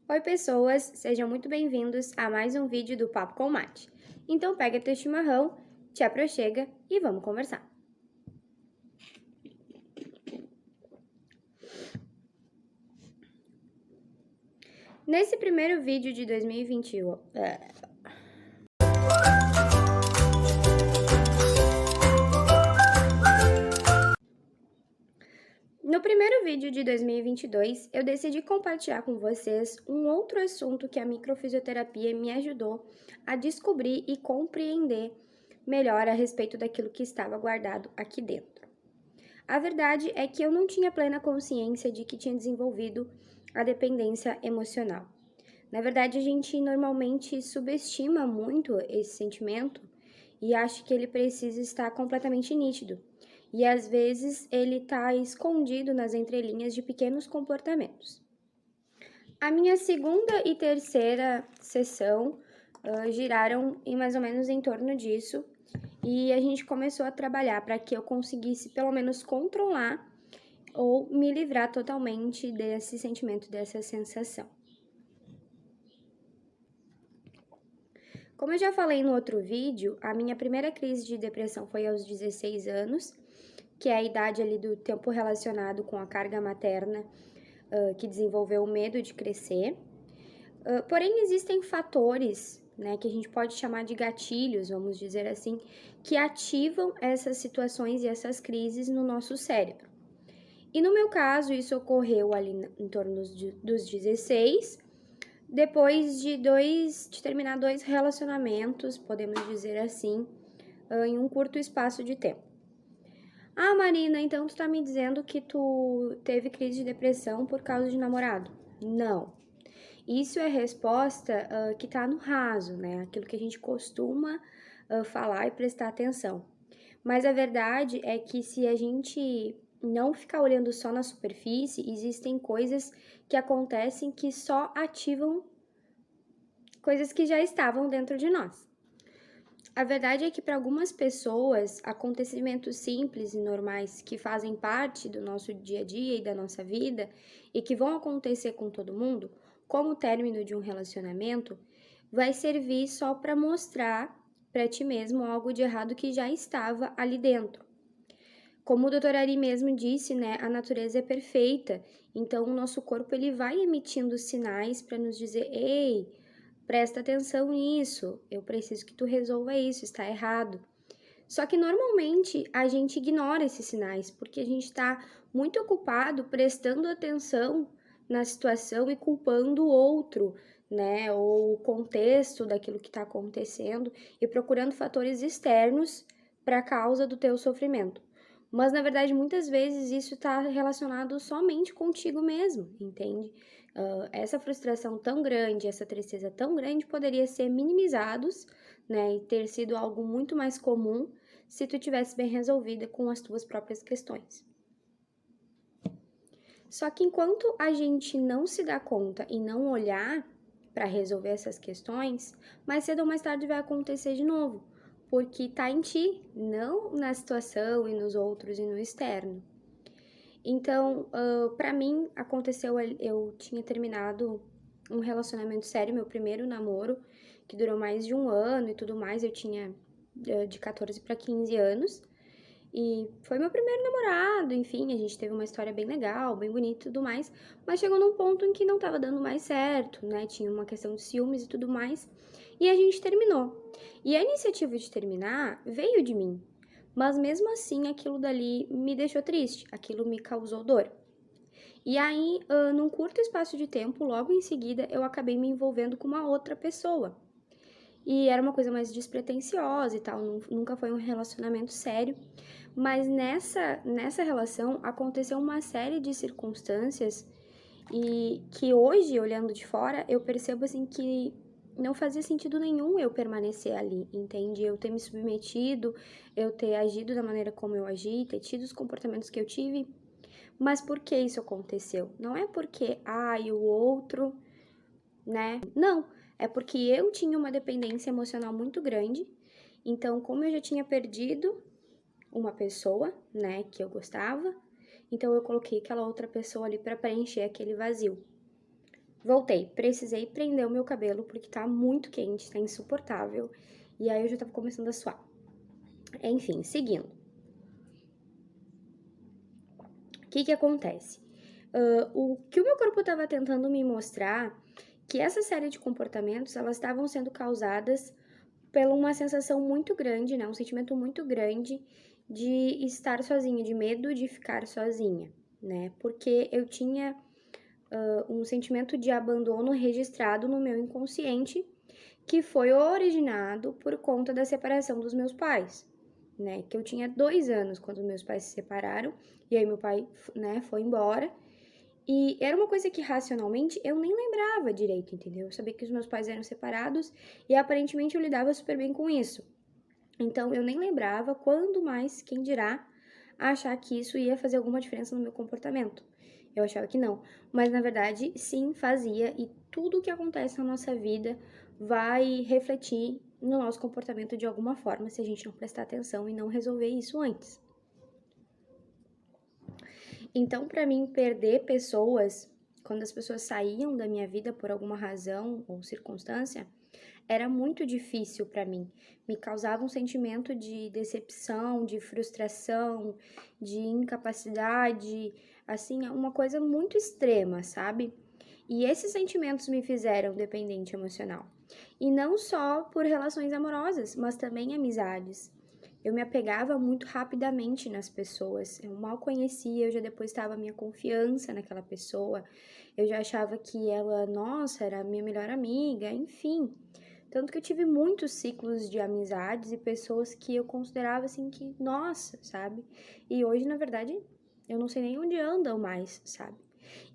Oi pessoas, sejam muito bem-vindos a mais um vídeo do Papo com Mate. Então pega teu chimarrão, te aproxega e vamos conversar. Nesse primeiro vídeo de 2021, No primeiro vídeo de 2022, eu decidi compartilhar com vocês um outro assunto que a microfisioterapia me ajudou a descobrir e compreender melhor a respeito daquilo que estava guardado aqui dentro. A verdade é que eu não tinha plena consciência de que tinha desenvolvido a dependência emocional. Na verdade, a gente normalmente subestima muito esse sentimento e acha que ele precisa estar completamente nítido. E às vezes ele está escondido nas entrelinhas de pequenos comportamentos. A minha segunda e terceira sessão giraram mais ou menos em torno disso, e a gente começou a trabalhar para que eu conseguisse pelo menos controlar ou me livrar totalmente desse sentimento, dessa sensação. Como eu já falei no outro vídeo, a minha primeira crise de depressão foi aos 16 anos, que é a idade ali do tempo relacionado com a carga materna, que desenvolveu o medo de crescer. Porém, existem fatores, né, que a gente pode chamar de gatilhos, vamos dizer assim, que ativam essas situações e essas crises no nosso cérebro. E no meu caso, isso ocorreu ali em torno dos 16, depois de terminar 2 relacionamentos, podemos dizer assim, em um curto espaço de tempo. Ah, Marina, então tu tá me dizendo que tu teve crise de depressão por causa de namorado? Não. Isso é resposta que tá no raso, né? Aquilo que a gente costuma falar e prestar atenção. Mas a verdade é que se a gente não ficar olhando só na superfície, existem coisas que acontecem que só ativam coisas que já estavam dentro de nós. A verdade é que para algumas pessoas, acontecimentos simples e normais que fazem parte do nosso dia a dia e da nossa vida e que vão acontecer com todo mundo, como o término de um relacionamento, vai servir só para mostrar para ti mesmo algo de errado que já estava ali dentro. Como o Dr. Ari mesmo disse, né, a natureza é perfeita, então o nosso corpo ele vai emitindo sinais para nos dizer: "Ei, presta atenção nisso, eu preciso que tu resolva isso, está errado". Só que normalmente a gente ignora esses sinais, porque a gente está muito ocupado prestando atenção na situação e culpando o outro, né? Ou o contexto daquilo que está acontecendo e procurando fatores externos para a causa do teu sofrimento. Mas na verdade, muitas vezes isso está relacionado somente contigo mesmo, entende? Essa frustração tão grande, essa tristeza tão grande poderia ser minimizados, né, e ter sido algo muito mais comum se tu tivesse bem resolvida com as tuas próprias questões. Só que enquanto a gente não se dá conta e não olhar para resolver essas questões, mais cedo ou mais tarde vai acontecer de novo, porque tá em ti, não na situação e nos outros e no externo. Então, para mim, aconteceu, eu tinha terminado um relacionamento sério, meu primeiro namoro, que durou mais de um ano e tudo mais, eu tinha de 14 para 15 anos, e foi meu primeiro namorado, enfim, a gente teve uma história bem legal, bem bonita e tudo mais, mas chegou num ponto em que não tava dando mais certo, né, tinha uma questão de ciúmes e tudo mais, e a gente terminou. E a iniciativa de terminar veio de mim, mas mesmo assim aquilo dali me deixou triste, aquilo me causou dor. E aí, num curto espaço de tempo, logo em seguida, eu acabei me envolvendo com uma outra pessoa. E era uma coisa mais despretensiosa e tal, nunca foi um relacionamento sério. Mas nessa relação aconteceu uma série de circunstâncias e que hoje, olhando de fora, eu percebo assim que não fazia sentido nenhum eu permanecer ali, entende? Eu ter me submetido, eu ter agido da maneira como eu agi, ter tido os comportamentos que eu tive. Mas por que isso aconteceu? Não é porque, e o outro, né? Não, é porque eu tinha uma dependência emocional muito grande. Então, como eu já tinha perdido uma pessoa, né, que eu gostava, então eu coloquei aquela outra pessoa ali para preencher aquele vazio. Voltei, precisei prender o meu cabelo porque tá muito quente, tá insuportável. E aí eu já tava começando a suar. Enfim, seguindo. O que que acontece? O que o meu corpo estava tentando me mostrar que essa série de comportamentos, elas estavam sendo causadas por uma sensação muito grande, né? Um sentimento muito grande de estar sozinha, de medo de ficar sozinha, né? Porque eu tinha um sentimento de abandono registrado no meu inconsciente que foi originado por conta da separação dos meus pais, né? Que eu tinha 2 anos quando meus pais se separaram, e aí meu pai, né, foi embora. E era uma coisa que racionalmente eu nem lembrava direito, entendeu? Eu sabia que os meus pais eram separados e aparentemente eu lidava super bem com isso. Então eu nem lembrava, quando mais, quem dirá, achar que isso ia fazer alguma diferença no meu comportamento. Eu achava que não, mas na verdade sim fazia, e tudo o que acontece na nossa vida vai refletir no nosso comportamento de alguma forma se a gente não prestar atenção e não resolver isso antes. Então, para mim, perder pessoas, quando as pessoas saíam da minha vida por alguma razão ou circunstância, era muito difícil para mim. Me causava um sentimento de decepção, de frustração, de incapacidade, assim, uma coisa muito extrema, sabe? E esses sentimentos me fizeram dependente emocional. E não só por relações amorosas, mas também amizades. Eu me apegava muito rapidamente nas pessoas. Eu mal conhecia, eu já depositava minha confiança naquela pessoa. Eu já achava que ela, nossa, era a minha melhor amiga, enfim. Tanto que eu tive muitos ciclos de amizades e pessoas que eu considerava assim que, nossa, sabe? E hoje, na verdade, eu não sei nem onde andam mais, sabe?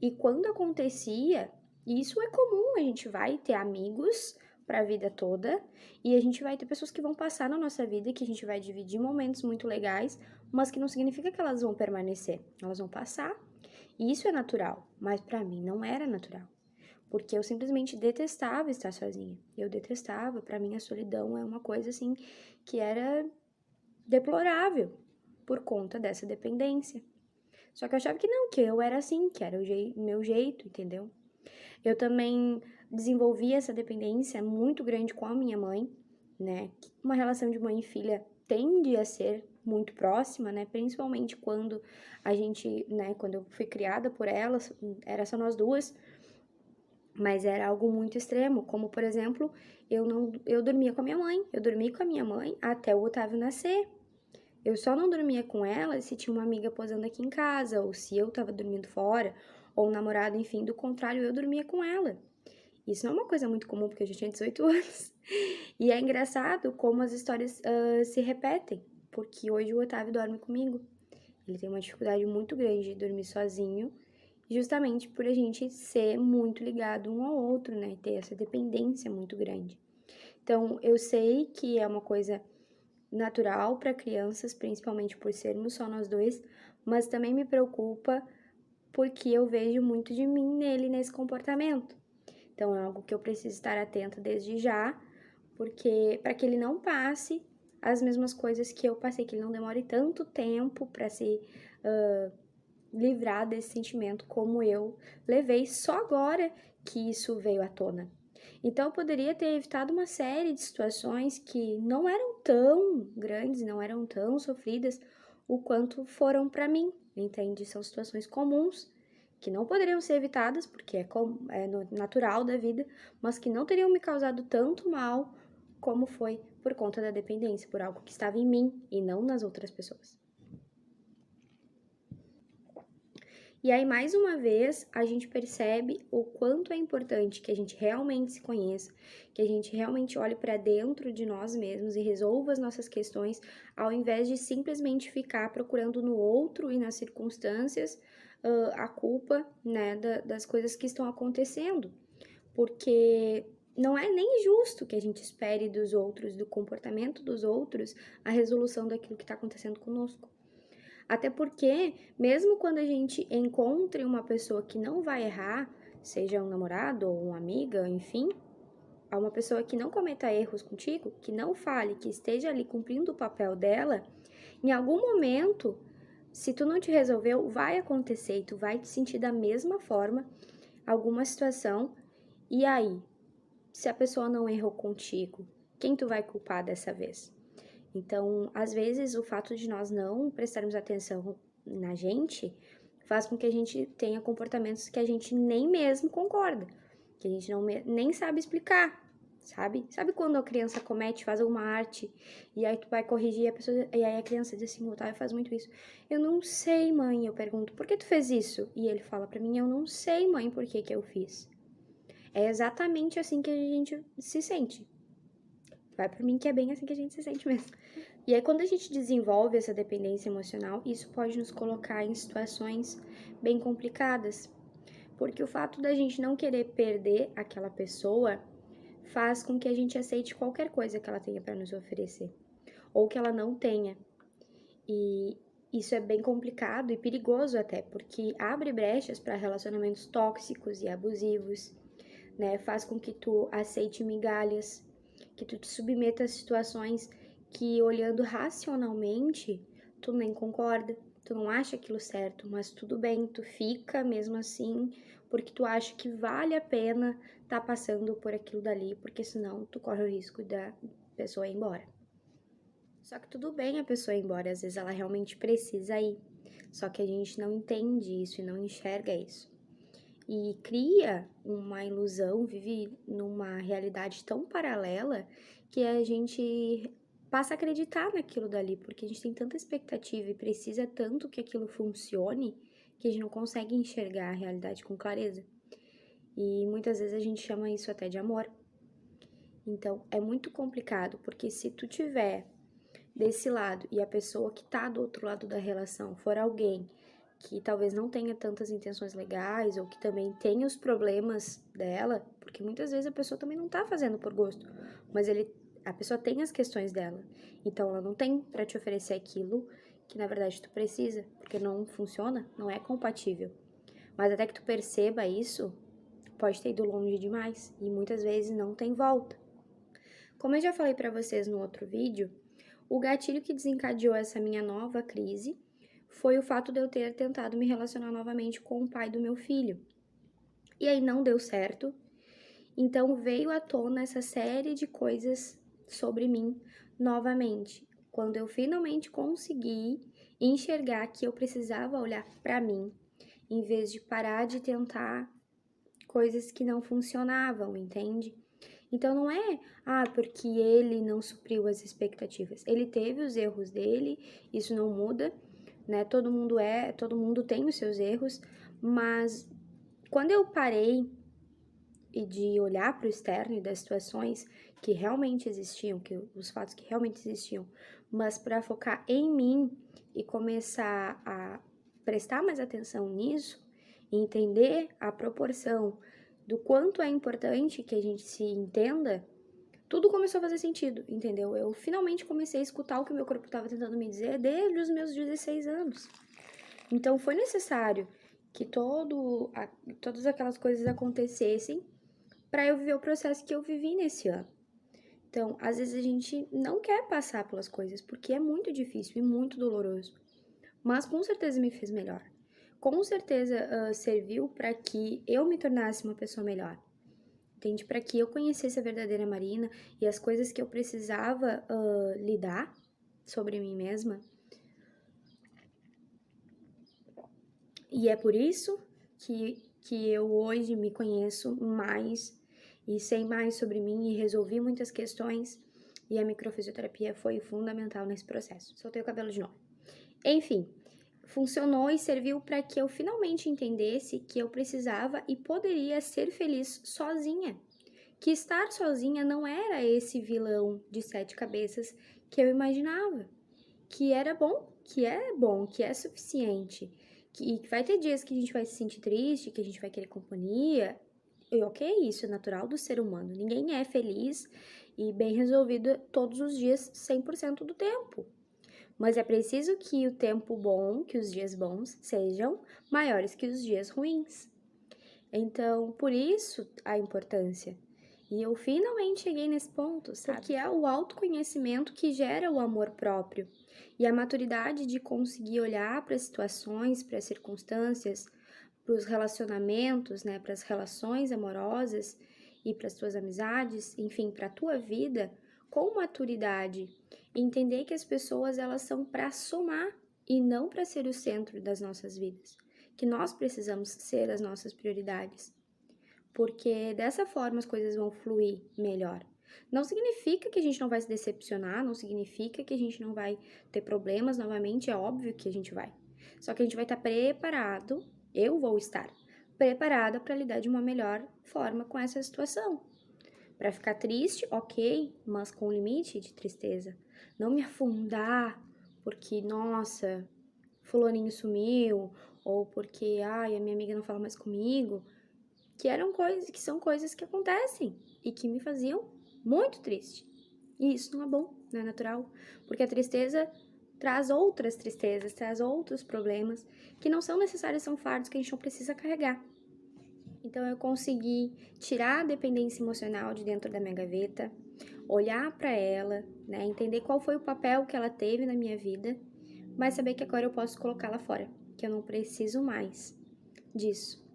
E quando acontecia, isso é comum, a gente vai ter amigos para a vida toda e a gente vai ter pessoas que vão passar na nossa vida, que a gente vai dividir momentos muito legais, mas que não significa que elas vão permanecer. Elas vão passar. E isso é natural, mas para mim não era natural. Porque eu simplesmente detestava estar sozinha. Eu detestava, para mim a solidão é uma coisa assim que era deplorável por conta dessa dependência. Só que eu achava que não, que eu era assim, que era o meu jeito, entendeu? Eu também desenvolvi essa dependência muito grande com a minha mãe, né? Uma relação de mãe e filha tende a ser muito próxima, né? Principalmente quando a gente, né, quando eu fui criada por elas, era só nós duas, mas era algo muito extremo, como por exemplo, eu dormia com a minha mãe, eu dormi com a minha mãe até o Otávio nascer. Eu só não dormia com ela se tinha uma amiga posando aqui em casa, ou se eu tava dormindo fora, ou um namorado, enfim, do contrário, eu dormia com ela. Isso não é uma coisa muito comum, porque eu já tinha 18 anos. E é engraçado como as histórias se repetem, porque hoje o Otávio dorme comigo. Ele tem uma dificuldade muito grande de dormir sozinho, justamente por a gente ser muito ligado um ao outro, né? Ter essa dependência muito grande. Então, eu sei que é uma coisa natural para crianças, principalmente por sermos só nós dois, mas também me preocupa porque eu vejo muito de mim nele, nesse comportamento. Então, é algo que eu preciso estar atenta desde já, porque para que ele não passe as mesmas coisas que eu passei, que ele não demore tanto tempo para se livrar desse sentimento como eu levei só agora que isso veio à tona. Então, eu poderia ter evitado uma série de situações que não eram tão grandes, não eram tão sofridas o quanto foram para mim, entende? São situações comuns que não poderiam ser evitadas, porque é natural da vida, mas que não teriam me causado tanto mal como foi por conta da dependência, por algo que estava em mim e não nas outras pessoas. E aí, mais uma vez, a gente percebe o quanto é importante que a gente realmente se conheça, que a gente realmente olhe para dentro de nós mesmos e resolva as nossas questões, ao invés de simplesmente ficar procurando no outro e nas circunstâncias a culpa, né, das coisas que estão acontecendo. Porque não é nem justo que a gente espere dos outros, do comportamento dos outros, a resolução daquilo que está acontecendo conosco. Até porque, mesmo quando a gente encontre uma pessoa que não vai errar, seja um namorado ou uma amiga, enfim, a uma pessoa que não cometa erros contigo, que não fale, que esteja ali cumprindo o papel dela, em algum momento, se tu não te resolveu, vai acontecer e tu vai te sentir da mesma forma alguma situação E aí, se a pessoa não errou contigo, quem tu vai culpar dessa vez? Então, às vezes, o fato de nós não prestarmos atenção na gente faz com que a gente tenha comportamentos que a gente nem mesmo concorda, que a gente nem sabe explicar, sabe? Sabe quando a criança comete, faz alguma arte, e aí tu vai corrigir e aí a criança diz assim, o Otávio faz muito isso. Eu não sei, mãe. Eu pergunto, por que tu fez isso? E ele fala pra mim, eu não sei, mãe, por que que eu fiz. É exatamente assim que a gente se sente. Vai por mim que é bem assim que a gente se sente mesmo. E aí, quando a gente desenvolve essa dependência emocional, isso pode nos colocar em situações bem complicadas. Porque o fato da gente não querer perder aquela pessoa faz com que a gente aceite qualquer coisa que ela tenha para nos oferecer. Ou que ela não tenha. E isso é bem complicado e perigoso até, porque abre brechas para relacionamentos tóxicos e abusivos, né? Faz com que tu aceite migalhas, que tu te submeta a situações que, olhando racionalmente, tu nem concorda, tu não acha aquilo certo, mas tudo bem, tu fica mesmo assim, porque tu acha que vale a pena tá passando por aquilo dali, porque senão tu corre o risco da pessoa ir embora. Só que tudo bem a pessoa ir embora, às vezes ela realmente precisa ir, só que a gente não entende isso e não enxerga isso e cria uma ilusão, vive numa realidade tão paralela que a gente passa a acreditar naquilo dali, porque a gente tem tanta expectativa e precisa tanto que aquilo funcione que a gente não consegue enxergar a realidade com clareza. E muitas vezes a gente chama isso até de amor. Então é muito complicado, porque se tu tiver desse lado e a pessoa que tá do outro lado da relação for alguém que talvez não tenha tantas intenções legais ou que também tenha os problemas dela, porque muitas vezes a pessoa também não tá fazendo por gosto, mas a pessoa tem as questões dela. Então ela não tem para te oferecer aquilo que na verdade tu precisa, porque não funciona, não é compatível. Mas até que tu perceba isso, pode ter ido longe demais e muitas vezes não tem volta. Como eu já falei para vocês no outro vídeo, o gatilho que desencadeou essa minha nova crise foi o fato de eu ter tentado me relacionar novamente com o pai do meu filho. E aí não deu certo. Então veio à tona essa série de coisas sobre mim novamente. Quando eu finalmente consegui enxergar que eu precisava olhar para mim, em vez de parar de tentar coisas que não funcionavam, entende? Então não é, porque ele não supriu as expectativas. Ele teve os erros dele, isso não muda, né? Todo mundo tem os seus erros, mas quando eu parei e de olhar para o externo e das situações que realmente existiam, que os fatos que realmente existiam, mas para focar em mim e começar a prestar mais atenção nisso, e entender a proporção do quanto é importante que a gente se entenda, tudo começou a fazer sentido, entendeu? Eu finalmente comecei a escutar o que meu corpo estava tentando me dizer desde os meus 16 anos. Então foi necessário que todas aquelas coisas acontecessem para eu viver o processo que eu vivi nesse ano. Então, às vezes a gente não quer passar pelas coisas porque é muito difícil e muito doloroso, mas com certeza me fez melhor. Com certeza serviu para que eu me tornasse uma pessoa melhor. Entende? Para que eu conhecesse a verdadeira Marina e as coisas que eu precisava lidar sobre mim mesma. E é por isso que eu hoje me conheço mais e sei mais sobre mim e resolvi muitas questões. E a microfisioterapia foi fundamental nesse processo. Soltei o cabelo de novo. Enfim, funcionou e serviu para que eu finalmente entendesse que eu precisava e poderia ser feliz sozinha. Que estar sozinha não era esse vilão de 7 cabeças que eu imaginava. Que era bom, que é suficiente. Que vai ter dias que a gente vai se sentir triste, que a gente vai querer companhia. E ok, isso é natural do ser humano. Ninguém é feliz e bem resolvido todos os dias, 100% do tempo. Mas é preciso que o tempo bom, que os dias bons, sejam maiores que os dias ruins. Então, por isso a importância. E eu finalmente cheguei nesse ponto, sabe? Porque é o autoconhecimento que gera o amor próprio. E a maturidade de conseguir olhar para as situações, para as circunstâncias, para os relacionamentos, né, para as relações amorosas e para as tuas amizades, enfim, para a tua vida, com maturidade, entender que as pessoas elas são para somar e não para ser o centro das nossas vidas, que nós precisamos ser as nossas prioridades, porque dessa forma as coisas vão fluir melhor. Não significa que a gente não vai se decepcionar, não significa que a gente não vai ter problemas novamente, é óbvio que a gente vai. Só que a gente vai estar preparado, eu vou estar preparada para lidar de uma melhor forma com essa situação. Para ficar triste, ok, mas com limite de tristeza. Não me afundar porque, nossa, fulaninho sumiu, ou porque, ai, a minha amiga não fala mais comigo, que são coisas que acontecem e que me faziam muito triste. E isso não é bom, não é natural, porque a tristeza traz outras tristezas, traz outros problemas que não são necessários, são fardos que a gente não precisa carregar. Então eu consegui tirar a dependência emocional de dentro da minha gaveta, olhar para ela, né, entender qual foi o papel que ela teve na minha vida, mas saber que agora eu posso colocá-la fora, que eu não preciso mais disso.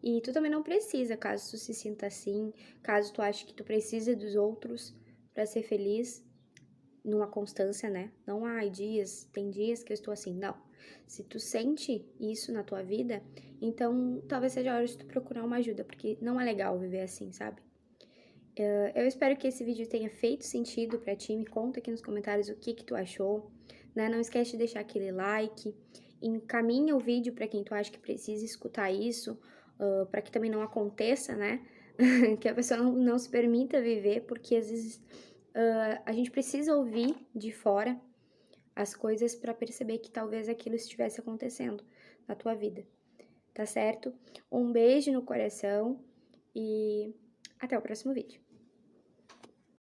E tu também não precisa, caso tu se sinta assim, caso tu ache que tu precisa dos outros para ser feliz, numa constância, né? Não há tem dias que eu estou assim, não. Se tu sente isso na tua vida, então talvez seja a hora de tu procurar uma ajuda, porque não é legal viver assim, sabe? Eu espero que esse vídeo tenha feito sentido pra ti, me conta aqui nos comentários o que tu achou, né? Não esquece de deixar aquele like, encaminha o vídeo pra quem tu acha que precisa escutar isso, para que também não aconteça, né? Que a pessoa não se permita viver, porque às vezes a gente precisa ouvir de fora as coisas para perceber que talvez aquilo estivesse acontecendo na tua vida, tá certo? Um beijo no coração e até o próximo vídeo.